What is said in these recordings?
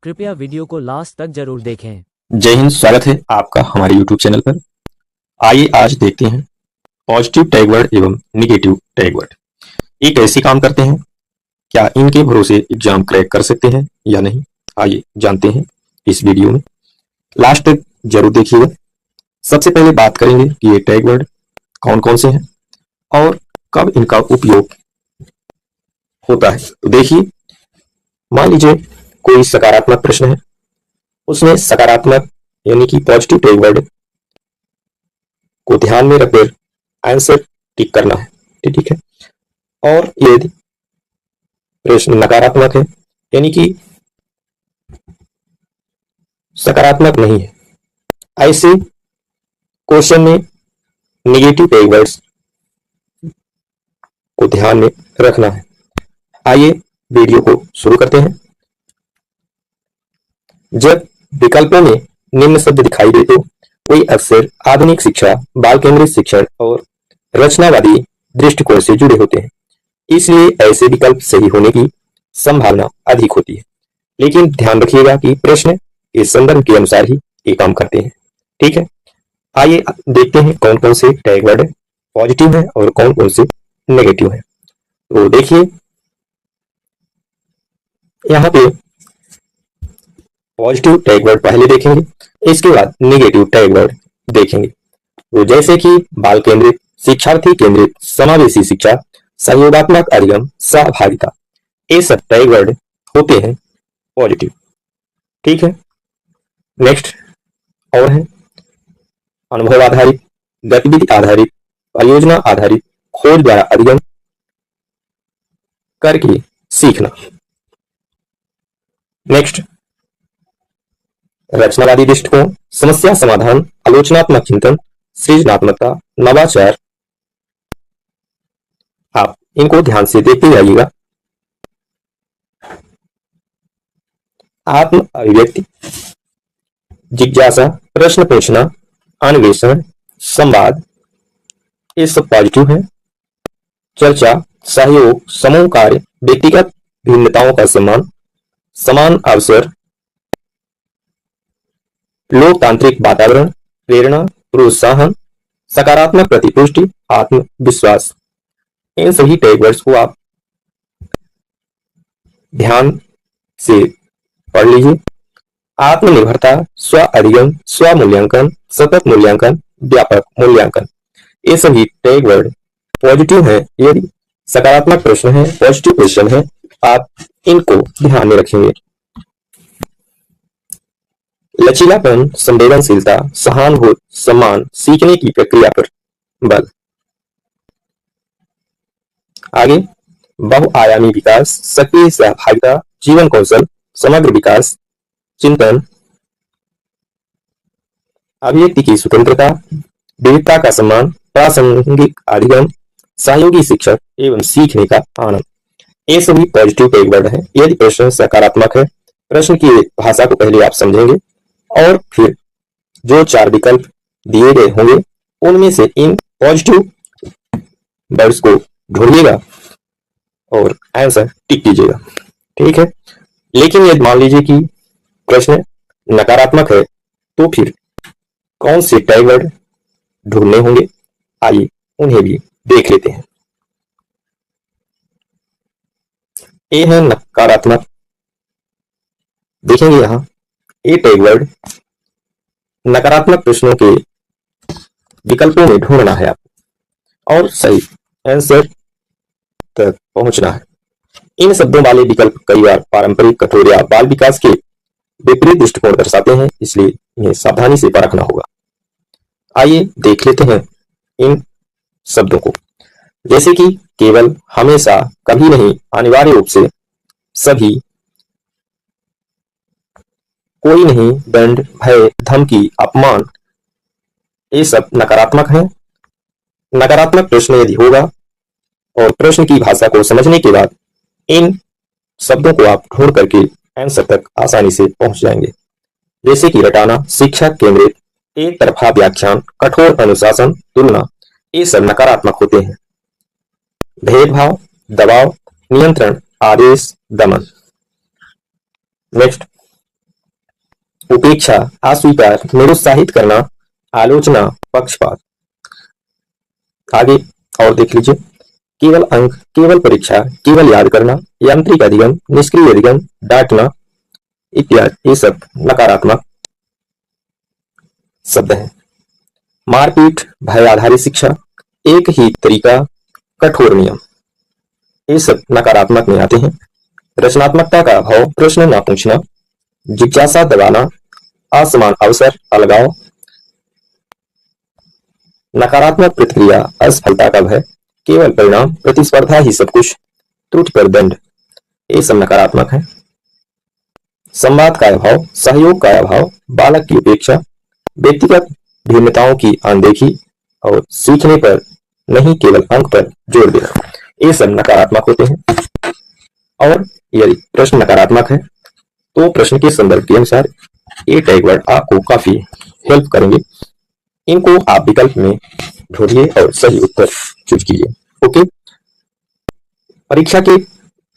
कृपया वीडियो को लास्ट तक जरूर देखें। जय हिंद। स्वागत है आपका हमारे YouTube चैनल पर। आइए आज देखते हैं पॉजिटिव टैग वर्ड एवं निगेटिव टैग वर्ड ये कैसे काम करते हैं, क्या इनके भरोसे एग्जाम क्रैक कर सकते हैं या नहीं। आइए जानते हैं इस वीडियो में, लास्ट तक जरूर देखिएगा। सबसे पहले बात करेंगे कि ये टैग वर्ड कौन कौन से हैं और कब इनका उपयोग होता है। तो देखिए, मान लीजिए कोई सकारात्मक प्रश्न है, उसमें सकारात्मक यानी कि पॉजिटिव टैग वर्ड को ध्यान में रखकर आंसर टिक करना है, ठीक है। और यदि प्रश्न नकारात्मक है यानी कि सकारात्मक नहीं है, ऐसे क्वेश्चन में नेगेटिव टैग वर्ड्स को ध्यान में रखना है। आइए वीडियो को शुरू करते हैं। जब विकल्पों में निम्न शब्द दिखाई दे तो कोई अक्सर आधुनिक शिक्षा, बाल केंद्रित शिक्षण और रचनावादी दृष्टिकोण से जुड़े होते हैं, इसलिए ऐसे विकल्प सही होने की संभावना अधिक होती है। लेकिन ध्यान रखिएगा कि प्रश्न के संदर्भ के अनुसार ही ये काम करते हैं, ठीक है। आइए देखते हैं कौन कौन से टैग वर्ड पॉजिटिव है और कौन कौन से नेगेटिव है। तो देखिए, यहाँ पे पॉजिटिव टैग वर्ड पहले देखेंगे, इसके बाद नेगेटिव टैग वर्ड देखेंगे। तो जैसे कि बाल केंद्रित, शिक्षार्थी केंद्रित, समावेशी शिक्षा, सहयोगात्मक अधिगम, सहभागिता, ये सब टैग वर्ड होते हैं पॉजिटिव, ठीक है। नेक्स्ट और है अनुभव आधारित, गतिविधि आधारित, परियोजना आधारित, खोज द्वारा अधिगम करके सीखना। नेक्स्ट रचनावादी दृष्टिकोण, समस्या समाधान, आलोचनात्मक चिंतन, सृजनात्मकता, नवाचार। आप इनको ध्यान से देखते जाइएगा। आत्म अभिव्यक्ति, जिज्ञासा, प्रश्न पूछना, अन्वेषण, संवाद, ये सब पॉजिटिव है। चर्चा, सहयोग, समूह कार्य, व्यक्तिगत भिन्नताओं का सम्मान, समान अवसर, लोकतांत्रिक वातावरण, प्रेरणा, प्रोत्साहन, सकारात्मक प्रतिपुष्टि, आत्मविश्वास। इन सभी टैग वर्ड्स को आप ध्यान से पढ़ लीजिए। आत्मनिर्भरता, स्व अधिगम, स्व मूल्यांकन, सतत मूल्यांकन, व्यापक मूल्यांकन, ये सभी टैग वर्ड पॉजिटिव है। यदि सकारात्मक प्रश्न है, पॉजिटिव क्वेश्चन है, आप इनको ध्यान में रखेंगे। लचीलापन, संवेदनशीलता, सहानुभूति, सम्मान, सीखने की प्रक्रिया पर बल। आगे बहुआयामी विकास, सक्रिय सहभागिता, जीवन कौशल, समग्र विकास, चिंतन, अभिव्यक्ति की स्वतंत्रता, विविधता का सम्मान, प्रासंगिक अधिगम, सहयोगी शिक्षक एवं सीखने का आनंद, ये सभी पॉजिटिव टैग वर्ड है। यदि प्रश्न सकारात्मक है, प्रश्न की भाषा को पहले आप समझेंगे और फिर जो चार विकल्प दिए गए होंगे उनमें से इन पॉजिटिव वर्ड्स को ढूंढिएगा और आंसर टिक कीजिएगा, ठीक है। लेकिन यदि मान लीजिए कि प्रश्न नकारात्मक है तो फिर कौन से टैग वर्ड ढूंढने होंगे, आइए उन्हें भी देख लेते हैं। ये है नकारात्मक। देखेंगे यहां ये टैग वर्ड नकारात्मक प्रश्नों के विकल्पों में ढूंढना है आपको और सही आंसर तक पहुंचना है। इन शब्दों वाले विकल्प कई बार पारंपरिक, कठोर या बाल विकास के विपरीत दृष्टिकोण दर्शाते हैं, इसलिए इन्हें सावधानी से परखना होगा। आइए देख लेते हैं इन शब्दों को, जैसे कि केवल, हमेशा, कभी नहीं, अनिवार्य रूप से, सभी, कोई नहीं, दंड, भय, धमकी, अपमान, ये सब नकारात्मक है। नकारात्मक प्रश्न यदि होगा और प्रश्न की भाषा को समझने के बाद इन शब्दों को आप ढूंढ करके आंसर तक आसानी से पहुंच जाएंगे। जैसे कि रटाना, शिक्षा केंद्रित, एक तरफा व्याख्यान, कठोर अनुशासन, तुलना, ये सब नकारात्मक होते हैं। भेदभाव, दबाव, नियंत्रण, आदेश, दमन। नेक्स्ट उपेक्षा, अस्वीकार, निरुत्साहित करना, आलोचना, पक्षपात। आगे और देख लीजिए, केवल अंक, केवल परीक्षा, केवल याद करना, यांत्रिक अधिगम, निष्क्रिय अधिगम, डांटना इत्यादि, ये सब नकारात्मक शब्द हैं। मारपीट, भय आधारित शिक्षा, एक ही तरीका, कठोर नियम, ये सब नकारात्मक में आते हैं। रचनात्मकता का अभाव, प्रश्न न पूछना, जिज्ञासा दबाना, असमान अवसर, अलगाव, नकारात्मक प्रतिक्रिया, असफलता का भय, केवल परिणाम, प्रतिस्पर्धा ही सब कुछ, त्रुटि पर दंड, ये सब नकारात्मक है। संवाद का अभाव, सहयोग का अभाव, बालक की उपेक्षा, व्यक्तिगत भिन्नताओं की अनदेखी और सीखने पर नहीं केवल अंक पर जोर देना, ये सब नकारात्मक होते हैं। और यदि प्रश्न नकारात्मक है तो प्रश्न के संदर्भ के अनुसार ये टैग वर्ड आपको काफी हेल्प करेंगे। इनको आप विकल्प में ढूंढिए और सही उत्तर चूज कीजिए। ओके, परीक्षा के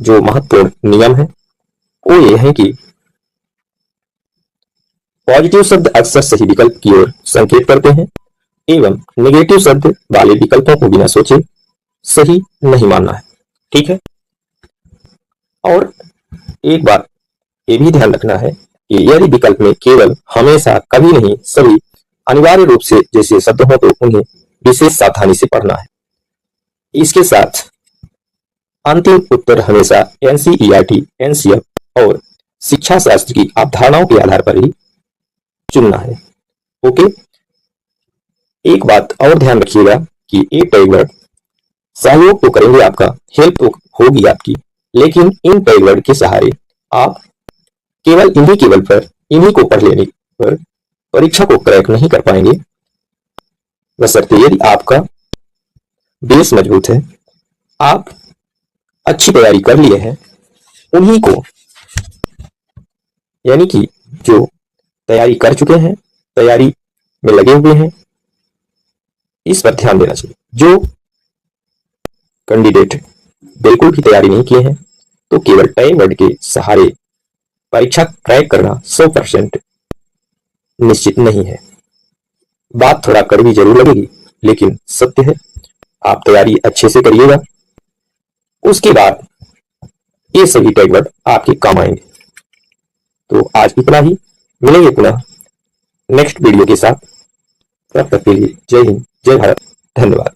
जो महत्वपूर्ण नियम है वो ये है कि पॉजिटिव शब्द अक्सर सही विकल्प की ओर संकेत करते हैं एवं नेगेटिव शब्द वाले विकल्पों को बिना सोचे सही नहीं मानना है। ठीक है, और एक बात ये भी ध्यान रखना है कि यदि विकल्प में केवल, हमेशा, कभी नहीं, सभी, अनिवार्य रूप से जैसे शब्द हो तो उन्हें विशेष सावधानी से पढ़ना है। इसके साथ अंतिम उत्तर हमेशा एनसीईआरटी, एनसीएफ और शिक्षा शास्त्र की अवधारणाओं के आधार पर ही चुनना है। ओके, एक बात और ध्यान रखिएगा कि ये टैग वर्ड सहयोग तो करेंगे आपका, हेल्प तो होगी आपकी, लेकिन इन टैग वर्ड के सहारे आप केवल इन्हीं को पढ़ लेने पर परीक्षा को क्रैक नहीं कर पाएंगे। बशर्ते यदि आपका बेस मजबूत है, आप अच्छी तैयारी कर लिए हैं, उन्हीं को, यानी कि जो तैयारी कर चुके हैं, तैयारी में लगे हुए हैं, इस पर ध्यान देना चाहिए। जो कैंडिडेट बिल्कुल भी तैयारी नहीं किए हैं तो केवल टैग वर्ड के सहारे परीक्षा क्रैक करना 100% निश्चित नहीं है। बात थोड़ा कड़वी जरूर लगेगी लेकिन सत्य है। आप तैयारी अच्छे से करिएगा, उसके बाद ये सभी टैग वर्ड आपके काम आएंगे। तो आज इतना ही, मिलेंगे पुनः नेक्स्ट वीडियो के साथ। तब तक के लिए जय हिंद, जय भारत, धन्यवाद।